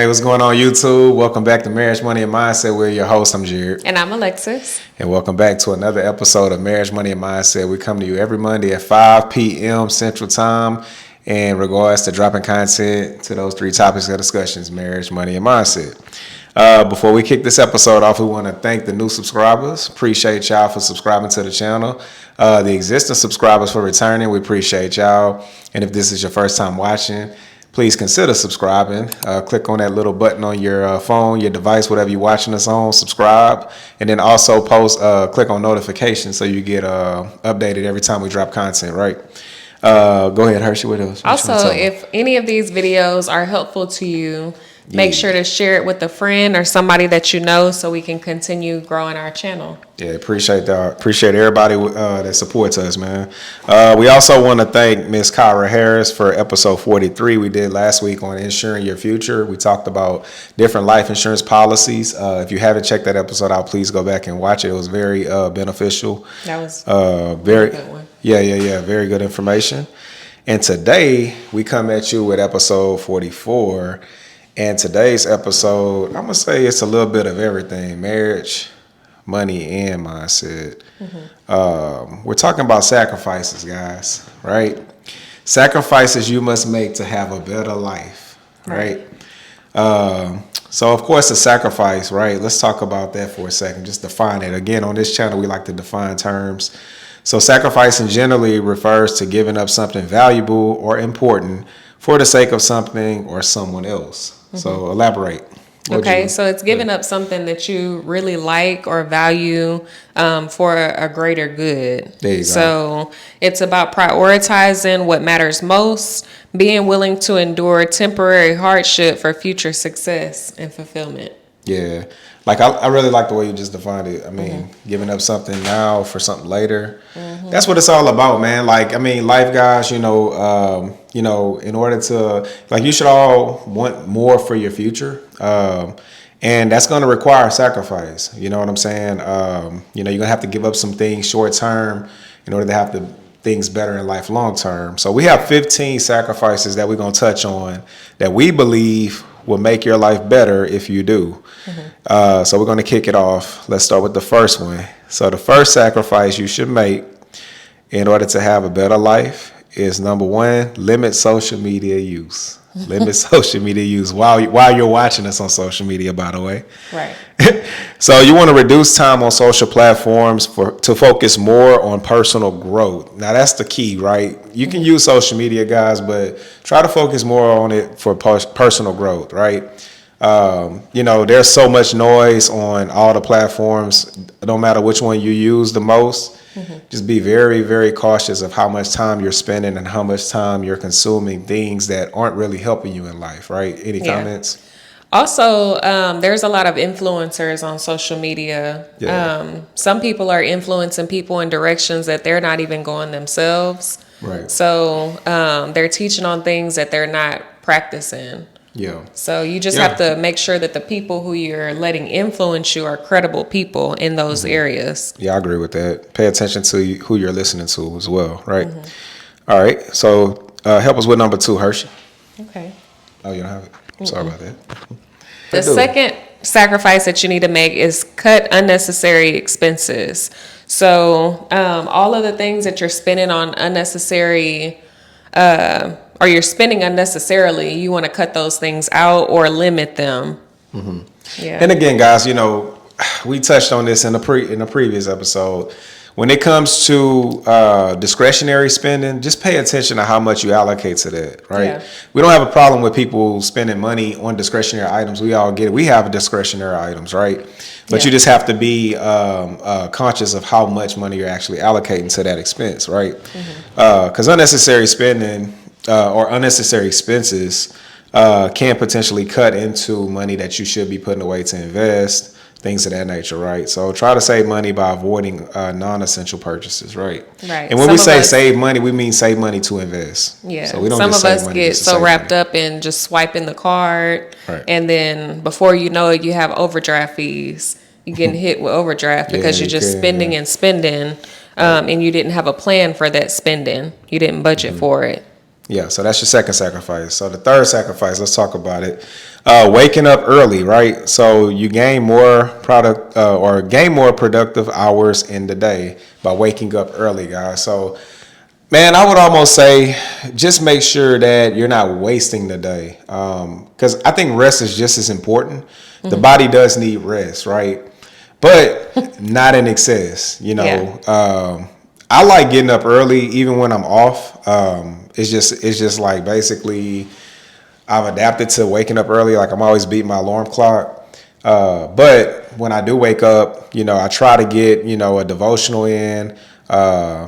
Hey, what's going on, YouTube? Welcome back to Marriage, Money, and Mindset. We're your hosts. I'm Jared. And I'm Alexis. And welcome back to another episode of Marriage, Money, and Mindset. We come to you every Monday at 5 p.m. Central Time in regards to dropping content to those three topics of discussions: marriage, money, and mindset. Before we kick this episode off, we want to thank the new subscribers. Appreciate y'all for subscribing to the channel. The existing subscribers for returning. We appreciate y'all. And if this is your first time watching, please consider subscribing. Click on that little button on your phone, your device, whatever you're watching us on, subscribe. And then also click on notifications so you get updated every time we drop content, right? Go ahead, Hershey, what else? Also, if any of these videos are helpful to you, make sure to share it with a friend or somebody that you know so we can continue growing our channel. Yeah, appreciate that. Appreciate everybody that supports us, man. We also want to thank Miss Kyra Harris for episode 43 we did last week on insuring your future. We talked about different life insurance policies. If you haven't checked that episode out, please go back and watch it. It was very beneficial. That was very good one. Yeah. Very good information. And today we come at you with episode 44. And today's episode, I'm going to say it's a little bit of everything: marriage, money, and mindset. We're talking about sacrifices, guys, right? Sacrifices you must make to have a better life, right? So, of course, a sacrifice, right? Let's talk about that for a second. Just define it. Again, on this channel, we like to define terms. So sacrificing generally refers to giving up something valuable or important for the sake of something or someone else. So elaborate. Okay, so it's giving up something that you really like or value for a greater good. There you go. So it's about prioritizing what matters most, being willing to endure temporary hardship for future success and fulfillment. Yeah. Like, I really like the way you just defined it. I mean, giving up something now for something later. That's what it's all about, man. Like, I mean, life, guys, in order to, like, you should all want more for your future. And that's going to require sacrifice. You know what I'm saying? You're going to have to give up some things short term in order to have things better in life long term. So we have 15 sacrifices that we're going to touch on that we believe will make your life better if you do. So we're going to kick it off. Let's start with the first one. So the first sacrifice you should make in order to have a better life is, number one, limit social media use. Limit social media use while you're watching us on social media, by the way. Right. So you want to reduce time on social platforms to focus more on personal growth. Now, that's the key, right? You can use social media, guys, but try to focus more on it for personal growth, right? There's so much noise on all the platforms. No matter which one you use the most, just be very, very cautious of how much time you're spending and how much time you're consuming things that aren't really helping you in life, right? Any comments? Also, there's a lot of influencers on social media. Some people are influencing people in directions that they're not even going themselves. Right. So they're teaching on things that they're not practicing. Yeah. So you just have to make sure that the people who you're letting influence you are credible people in those areas. Yeah, I agree with that. Pay attention to who you're listening to as well, right? All right. So help us with number 2, Hershey. Okay. Oh, you don't have it? I'm sorry about that. The second sacrifice that you need to make is cut unnecessary expenses. So all of the things that you're spending on unnecessary or you're spending unnecessarily, you want to cut those things out or limit them. Yeah. And again, guys, we touched on this in a previous episode. When it comes to discretionary spending, just pay attention to how much you allocate to that, right? Yeah. We don't have a problem with people spending money on discretionary items. We all get it. We have discretionary items, right? But you just have to be conscious of how much money you're actually allocating to that expense, right? Because unnecessary spending or unnecessary expenses can potentially cut into money that you should be putting away to invest. Things of that nature, right? So try to save money by avoiding non-essential purchases, right? Right. And when we say save money, we mean save money to invest. Yeah. So we don't Some just of save us money get just to so save wrapped money. up in just swiping the card, Right. and then before you know it, you have overdraft fees. You're getting hit with overdraft because you're just spending and spending, and you didn't have a plan for that spending. You didn't budget for it. Yeah, so that's your second sacrifice. So the third sacrifice, let's talk about it. Waking up early, right? So you gain more gain more productive hours in the day by waking up early, guys. So, man, I would almost say just make sure that you're not wasting the day, because I think rest is just as important. The body does need rest, right? But not in excess. I like getting up early, even when I'm off. It's just like basically I've adapted to waking up early. Like I'm always beating my alarm clock. But when I do wake up, I try to get, a devotional in,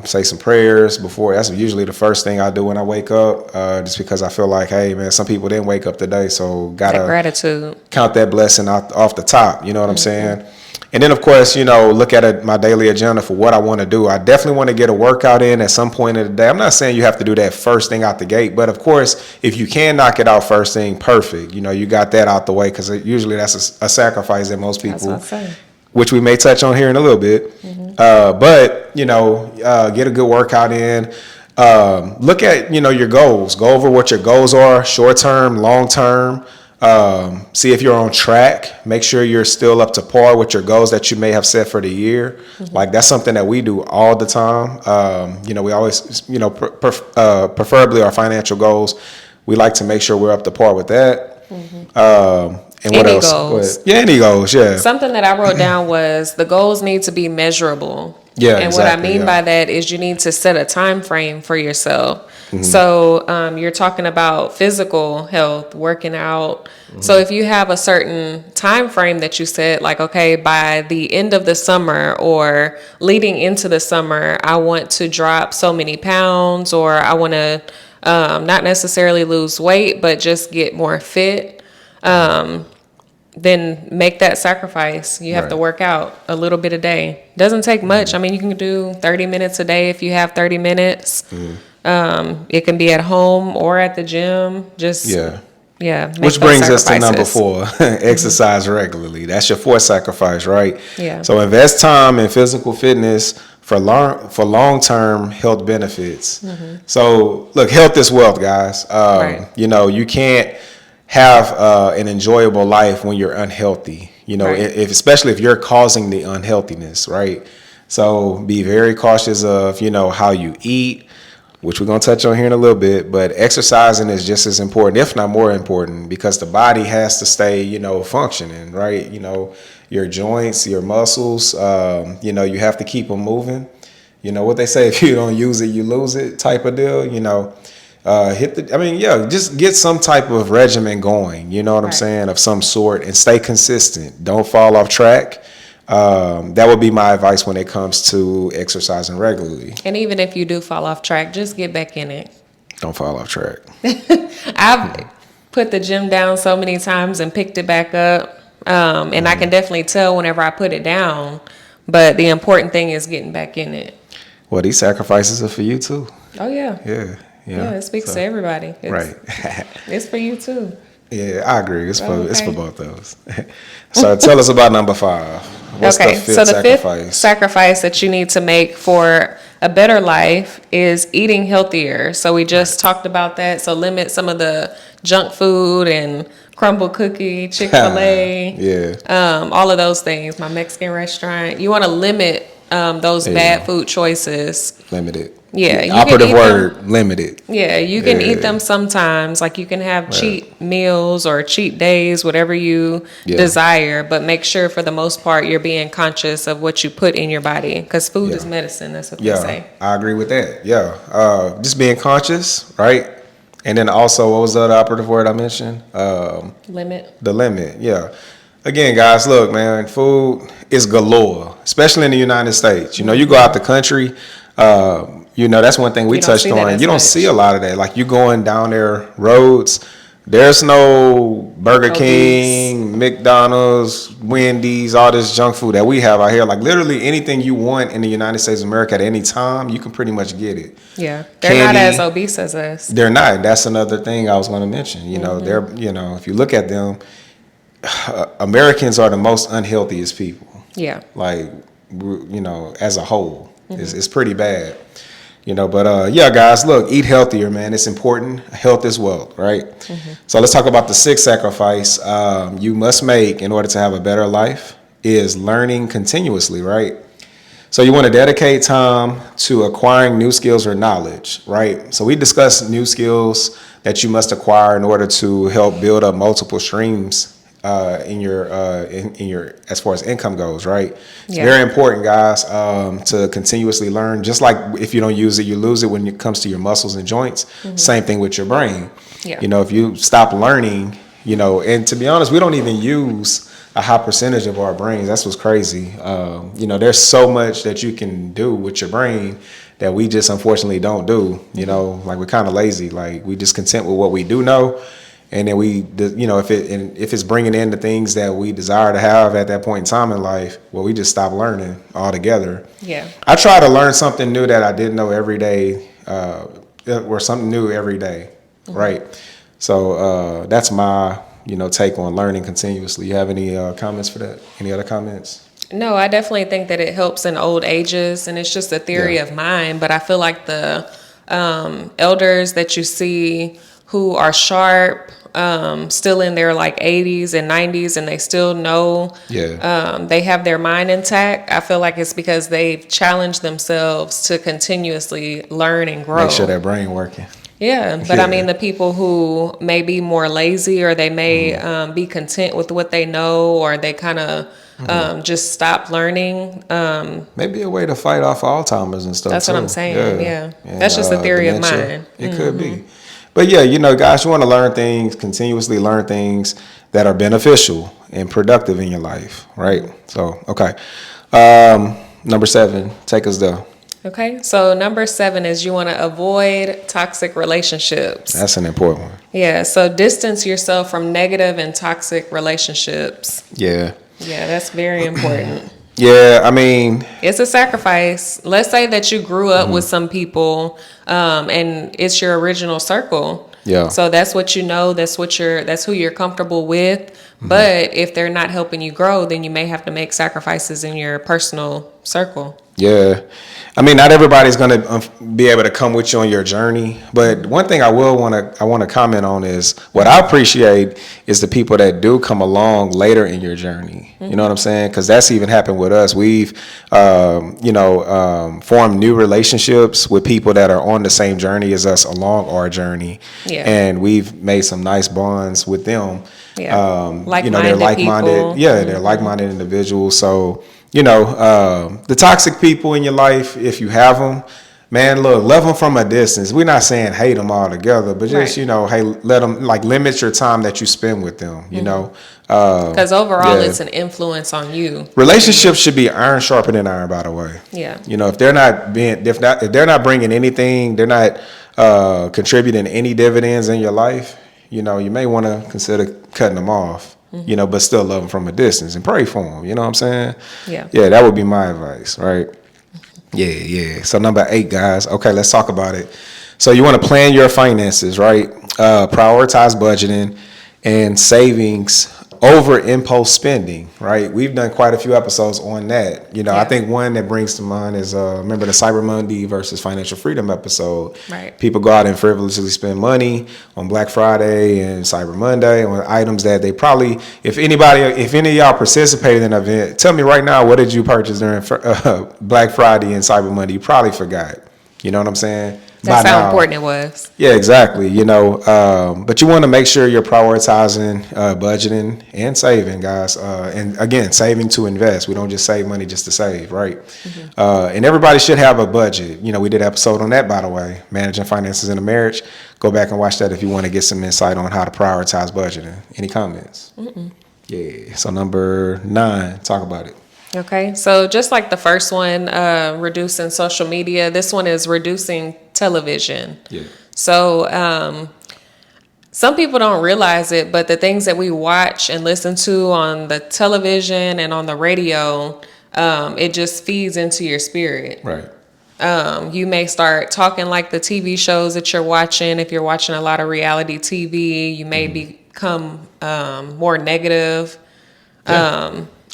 say some prayers before. That's usually the first thing I do when I wake up, just because I feel like, hey, man, some people didn't wake up today. So got to gratitude. Count that blessing off the top. You know what I'm saying? And then, of course, look at my daily agenda for what I want to do. I definitely want to get a workout in at some point of the day. I'm not saying you have to do that first thing out the gate, but of course, if you can knock it out first thing, perfect. You got that out the way, because usually that's a sacrifice that most people, which we may touch on here in a little bit. But get a good workout in. Look at your goals. Go over what your goals are, short term, long term. See if you're on track. Make sure you're still up to par with your goals that you may have set for the year. Like that's something that we do all the time. We always, preferably our financial goals, we like to make sure we're up to par with that. And what else? Goals. Yeah, any goals. Yeah. Something that I wrote down was the goals need to be measurable. Yeah, and exactly, what I mean by that is you need to set a time frame for yourself. So you're talking about physical health, working out. So if you have a certain time frame that you set, like, okay, by the end of the summer or leading into the summer, I want to drop so many pounds, or I want to not necessarily lose weight, but just get more fit. Then make that sacrifice. You have to work out a little bit a day. Doesn't take much. I mean, you can do 30 minutes a day if you have 30 minutes. It can be at home or at the gym. Which brings us to number 4, exercise regularly. That's your fourth sacrifice, right? Yeah. So invest time in physical fitness for long-term health benefits. So look, health is wealth, guys. You can't have an enjoyable life when you're unhealthy, especially if you're causing the unhealthiness, right? So be very cautious of, how you eat, which we're going to touch on here in a little bit, but exercising is just as important, if not more important, because the body has to stay, functioning, right? Your joints, your muscles, you have to keep them moving. What they say, if you don't use it, you lose it type of deal, just get some type of regimen going, you know what I'm saying, of some sort, and stay consistent. Don't fall off track. That would be my advice when it comes to exercising regularly. And even if you do fall off track, just get back in it. Don't fall off track. I've put the gym down so many times and picked it back up. And I can definitely tell whenever I put it down, but the important thing is getting back in it. Well, these sacrifices are for you too. Oh yeah. Yeah, it speaks to everybody. It's for you too. Yeah, I agree. It's for both of us. So tell us about number 5. What's the fifth sacrifice that you need to make for a better life is eating healthier. So we just talked about that. So limit some of the junk food and crumble cookie, Chick-fil-A, all of those things. My Mexican restaurant. You want to limit those bad food choices. Limit it. Yeah. Operative word, limited. Yeah, you can eat them sometimes. Like you can have cheat meals or cheat days, whatever you desire. But make sure for the most part you're being conscious of what you put in your body. Because food is medicine. That's what they say. I agree with that. Yeah. Just being conscious, right? And then also, what was the other operative word I mentioned? Limit. The limit, yeah. Again, guys, look, man, food is galore, especially in the United States. You go out the country, that's one thing we touched on. You don't see a lot of that. Like you going down their roads, there's no Burger King, McDonald's, Wendy's, all this junk food that we have out here. Like literally anything you want in the United States of America at any time, you can pretty much get it. Yeah, they're not as obese as us. They're not. That's another thing I was going to mention. They're, if you look at them, Americans are the most unhealthiest people. Yeah. Like, as a whole, it's pretty bad. But yeah, guys, look, eat healthier, man. It's important. Health is wealth, right? So let's talk about the sixth sacrifice you must make in order to have a better life is learning continuously, right? So you want to dedicate time to acquiring new skills or knowledge, right? So we discussed new skills that you must acquire in order to help build up multiple streams in your as far as income goes, right? It's very important, guys, to continuously learn. Just like if you don't use it, you lose it when it comes to your muscles and joints. Same thing with your brain. Yeah. If you stop learning, and to be honest, we don't even use a high percentage of our brains. That's what's crazy. There's so much that you can do with your brain that we just unfortunately don't do. Like we're kind of lazy. Like we just content with what we do know. And then if it's bringing in the things that we desire to have at that point in time in life, well, we just stop learning altogether. Yeah. I try to learn something new that I didn't know every day, or something new every day, right? So that's my take on learning continuously. You have any comments for that? Any other comments? No, I definitely think that it helps in old ages, and it's just a theory of mine. But I feel like the elders that you see who are sharp, still in their like 80s and 90s, and they still know, they have their mind intact. I feel like it's because they've challenged themselves to continuously learn and grow. Make sure their brain working. Yeah, but I mean the people who may be more lazy, or they may be content with what they know, or they kind of just stop learning. Maybe a way to fight off Alzheimer's and stuff. That's what I'm saying. Yeah. That's just a theory dementia. Of mine. It could be. But yeah, guys, you want to learn things, continuously learn things that are beneficial and productive in your life, right? So, okay. Number 7, take us there. Okay, so number 7 is you want to avoid toxic relationships. That's an important one. Yeah, so distance yourself from negative and toxic relationships. Yeah. Yeah, that's very important. Yeah, I mean, it's a sacrifice. Let's say that you grew up with some people, and it's your original circle. Yeah. So that's what you know. That's who you're comfortable with. But if they're not helping you grow, then you may have to make sacrifices in your personal circle. Yeah. I mean, not everybody's going to be able to come with you on your journey. But one thing I want to comment on is what I appreciate is the people that do come along later in your journey. You know what I'm saying? Because that's even happened with us. We've, formed new relationships with people that are on the same journey as us along our journey. Yeah. And we've made some nice bonds with them. Yeah. They're like-minded. People. Yeah, they're like-minded individuals. So, the toxic people in your life, if you have them, man, look, love them from a distance. We're not saying hate them all together, but just, hey, let them, limit your time that you spend with them, Because overall, it's an influence on you. Relationships should be iron sharpening iron, by the way. Yeah. If they're not bringing anything, they're not contributing any dividends in your life, you may want to consider cutting them off. But still love them from a distance and pray for them. You know what I'm saying? Yeah. Yeah, that would be my advice, right? Yeah. So number 8, guys. Okay, let's talk about it. So you want to plan your finances, right? Prioritize budgeting and savings over impulse spending, right? We've done quite a few episodes on that. I think one that brings to mind is remember the Cyber Monday versus financial freedom episode. Right. People go out and frivolously spend money on Black Friday and Cyber Monday on items that they probably, if any of y'all participated in an event, tell me right now, what did you purchase during Black Friday and Cyber Monday? You probably forgot. You know what I'm saying? That's how important it was. Yeah, exactly. But you want to make sure you're prioritizing budgeting and saving, guys. And again, saving to invest. We don't just save money just to save, right? And everybody should have a budget. We did an episode on that, by the way, managing finances in a marriage. Go back and watch that if you want to get some insight on how to prioritize budgeting. Any comments? Yeah. So number 9, talk about it. Okay, so just like the first one, reducing social media, this one is reducing television. Yeah. So some people don't realize it, but the things that we watch and listen to on the television and on the radio, it just feeds into your spirit. Right. You may start talking like the TV shows that you're watching. If you're watching a lot of reality TV, you may become more negative.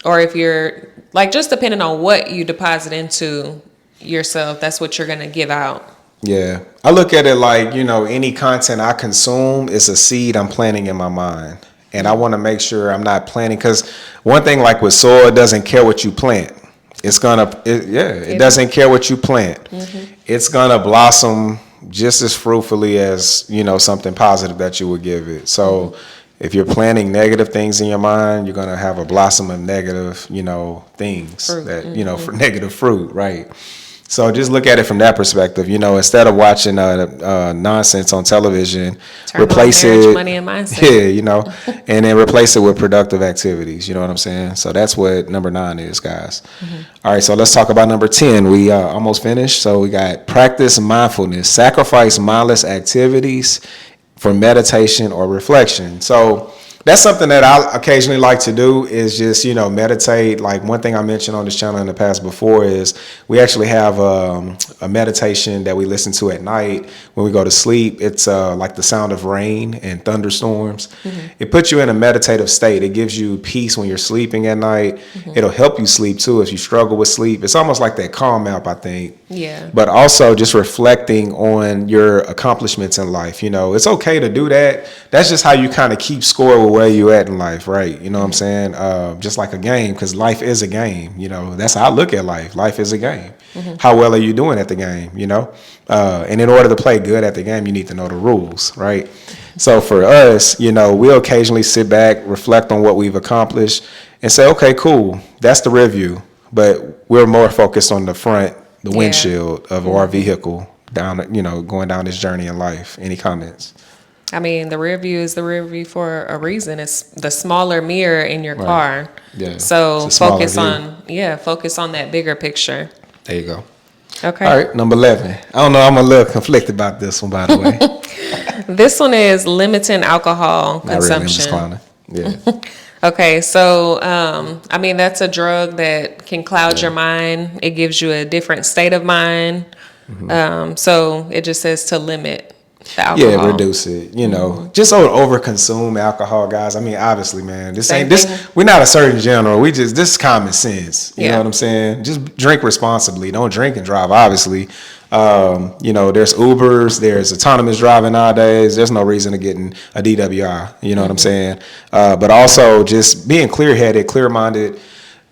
Or if you're just depending on what you deposit into yourself, that's what you're going to give out. Yeah. I look at it like, any content I consume is a seed I'm planting in my mind. And I want to make sure I'm not planting, because one thing, like with soil, it doesn't care what you plant. It doesn't care what you plant. It's gonna blossom just as fruitfully as, something positive that you would give it. So if you're planting negative things in your mind, you're gonna have a blossom of negative, things Fruit. that, for negative fruit, right? So just look at it from that perspective. Instead of watching nonsense on television, Turn on replace marriage, it. money, and mindset. Yeah, and then replace it with productive activities. You know what I'm saying? So that's what number 9 is, guys. All right, so let's talk about number 10. We almost finished. So we got practice mindfulness, sacrifice mindless activities for meditation or reflection. So that's something that I occasionally like to do, is just, meditate. Like one thing I mentioned on this channel in the past before is we actually have a meditation that we listen to at night when we go to sleep. It's like the sound of rain and thunderstorms. It puts you in a meditative state. It gives you peace when you're sleeping at night. It'll help you sleep too if you struggle with sleep. It's almost like that calm app, I think. Yeah. But also just reflecting on your accomplishments in life. It's okay to do that. That's just how you kind of keep score with where you at in life, right? You know what I'm saying? Just like a game, because life is a game. That's how I look at life. Life is a game. How well are you doing at the game? And in order to play good at the game, you need to know the rules, right? So for us, we'll occasionally sit back, reflect on what we've accomplished, and say, okay, cool, that's the review. But we're more focused on the front, the windshield of our vehicle down, going down this journey in life. Any comments? I mean, the rear view is the rear view for a reason. It's the smaller mirror in your car. Yeah. So focus on that bigger picture. There you go. Okay. All right, number 11. I don't know, I'm a little conflicted about this one, by the way. This one is limiting alcohol consumption. Not really, I'm just clowning. Yeah. Okay, so I mean, that's a drug that can cloud your mind. It gives you a different state of mind. So it just says to limit the alcohol. Yeah, reduce it. Just don't overconsume alcohol, guys. I mean, obviously, man, we're not a Surgeon General. This is common sense. You know what I'm saying? Just drink responsibly. Don't drink and drive, obviously. There's Ubers, there's autonomous driving nowadays. There's no reason to getting a DWI. You know what I'm saying? But also just being clear-headed, clear-minded.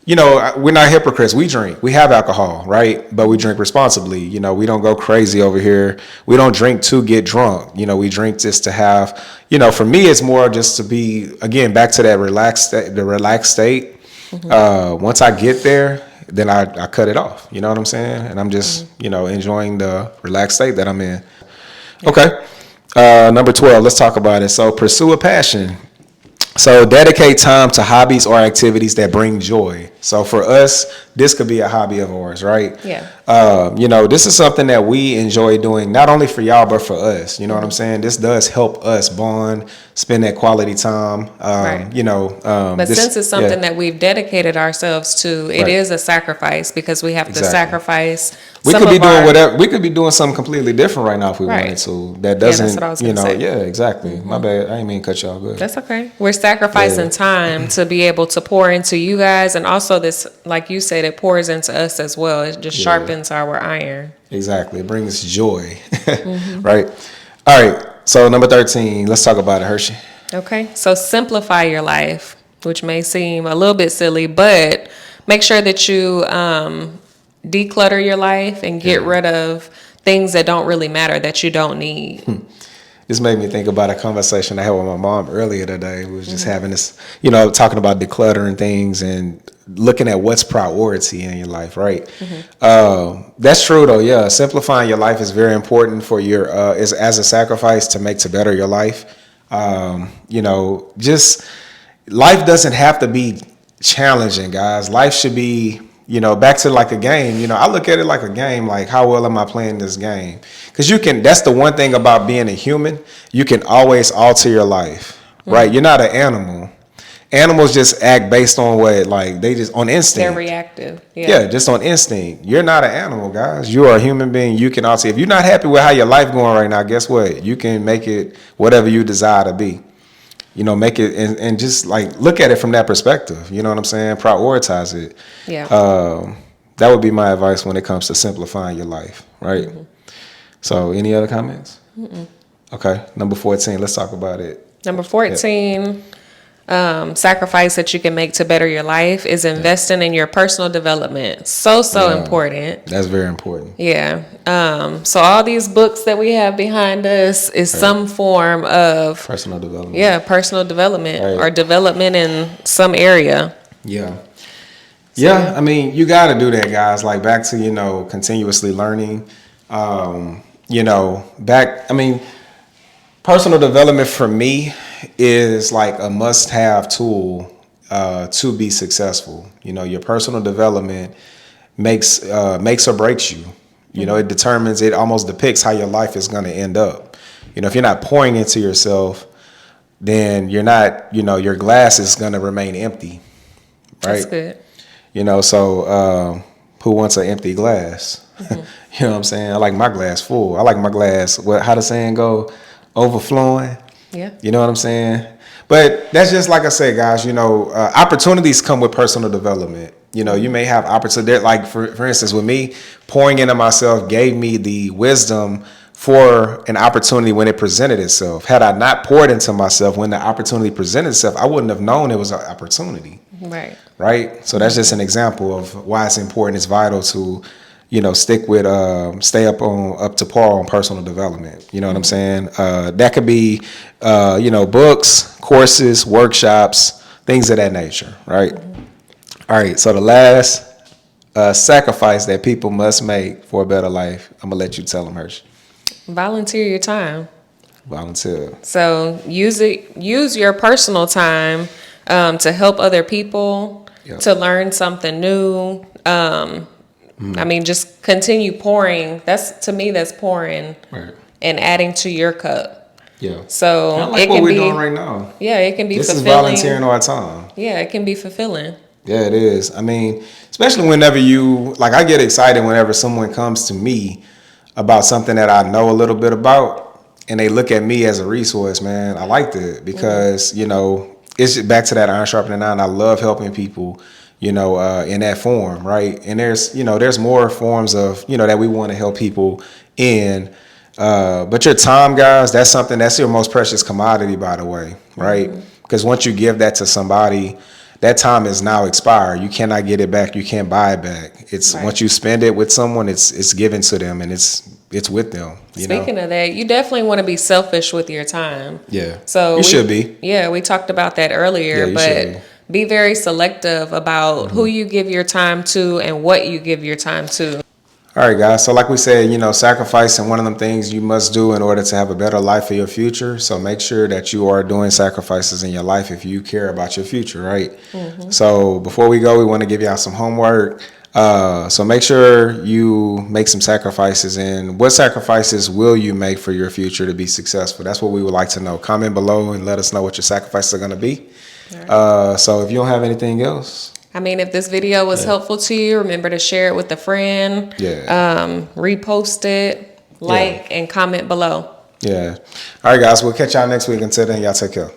We're not hypocrites. We drink. We have alcohol, right? But we drink responsibly. We don't go crazy over here. We don't drink to get drunk. We drink just to have, for me, it's more just to be, again, back to that relaxed state. Once I get there, then I cut it off. You know what I'm saying? And I'm just, enjoying the relaxed state that I'm in. Okay. Number 12, let's talk about it. So pursue a passion. So dedicate time to hobbies or activities that bring joy. So for us, this could be a hobby of ours, right? Yeah. This is something that we enjoy doing, not only for y'all, but for us. You know what I'm saying? This does help us bond, spend that quality time. Right. But since it's something that we've dedicated ourselves to, it is a sacrifice, because we have to sacrifice. We could be doing whatever. We could be doing something completely different right now if we wanted to. That doesn't, that's what I was gonna say. Yeah, exactly. My bad. I didn't mean to cut y'all good. That's okay. We're sacrificing time to be able to pour into you guys, and also this, like you said, it pours into us as well. It just sharpens our iron. Exactly. It brings joy. Right. All right. So number 13, let's talk about it, Hershey. Okay. So simplify your life, which may seem a little bit silly, but make sure that you declutter your life and get rid of things that don't really matter, that you don't need. This made me think about a conversation I had with my mom earlier today. We was just having this, talking about decluttering things and looking at what's priority in your life, right? That's true though. Yeah, simplifying your life is very important for your as a sacrifice to make to better your life. Just life doesn't have to be challenging, guys. Life should be, back to like a game. I look at it like a game. Like, how well am I playing this game? Because that's the one thing about being a human. You can always alter your life, right? You're not an animal. Animals just act based on they just on instinct. They're reactive. Yeah, just on instinct. You're not an animal, guys. You are a human being. You can alter. If you're not happy with how your life going right now, guess what? You can make it whatever you desire to be. Make it and just look at it from that perspective. You know what I'm saying? Prioritize it. Yeah. That would be my advice when it comes to simplifying your life, right? So, any other comments? Okay, number 14. Let's talk about it. Number 14, sacrifice that you can make to better your life is investing in your personal development. So important. That's very important. Yeah. So all these books that we have behind us is some form of Personal development. Yeah, personal development Right. or development in some area. Yeah. Yeah, I mean, you got to do that, guys. Like, back to, continuously learning. Personal development for me is like a must-have tool to be successful. Your personal development makes or breaks you. It determines, it almost depicts how your life is going to end up. If you're not pouring into yourself, then you're not, your glass is going to remain empty. Right? That's good. So who wants an empty glass? You know what I'm saying? I like my glass full. I like my glass, how the saying go? Overflowing. Yeah. You know what I'm saying? But that's just like I said, guys, opportunities come with personal development. You may have opportunity, like for instance, with me, pouring into myself gave me the wisdom for an opportunity when it presented itself. Had I not poured into myself when the opportunity presented itself, I wouldn't have known it was an opportunity. Right. Right. So that's just an example of why it's important. It's vital to, stick with, stay up to par on personal development. You know what I'm saying? That could be, books, courses, workshops, things of that nature. Right. All right. So the last sacrifice that people must make for a better life, I'm gonna let you tell them, Hershey. Volunteer your time. Volunteer. So use your personal time to help other people, to learn something new. Just continue pouring. That's pouring, Right. and adding to your cup. Yeah. So I like it what can we're be doing right now. Yeah, it can be This is fulfilling. volunteering our time. Yeah, it can be fulfilling. Yeah, it is. I mean, especially whenever I get excited whenever someone comes to me about something that I know a little bit about, and they look at me as a resource, man. I like that because, it's just back to that iron sharpening iron. I love helping people, in that form, right? And there's more forms of, that we want to help people in. But your time, guys, that's your most precious commodity, by the way, right? Because once you give that to somebody, that time is now expired. You cannot get it back. You can't buy it back. It's Right. Once you spend it with someone, it's given to them, and it's with them. Speaking of that, you definitely want to be selfish with your time. Yeah. So you should be. Yeah, we talked about that earlier, Yeah, you should but be very selective about who you give your time to and what you give your time to. All right, guys. So like we said, sacrificing one of them things you must do in order to have a better life for your future. So make sure that you are doing sacrifices in your life if you care about your future, right? So before we go, we want to give y'all some homework. So make sure you make some sacrifices. And what sacrifices will you make for your future to be successful? That's what we would like to know. Comment below and let us know what your sacrifices are going to be. So if you don't have anything else. If this video was helpful to you, remember to share it with a friend. Yeah. Repost it, like, and comment below. Yeah. All right, guys. We'll catch y'all next week. Until then, y'all take care.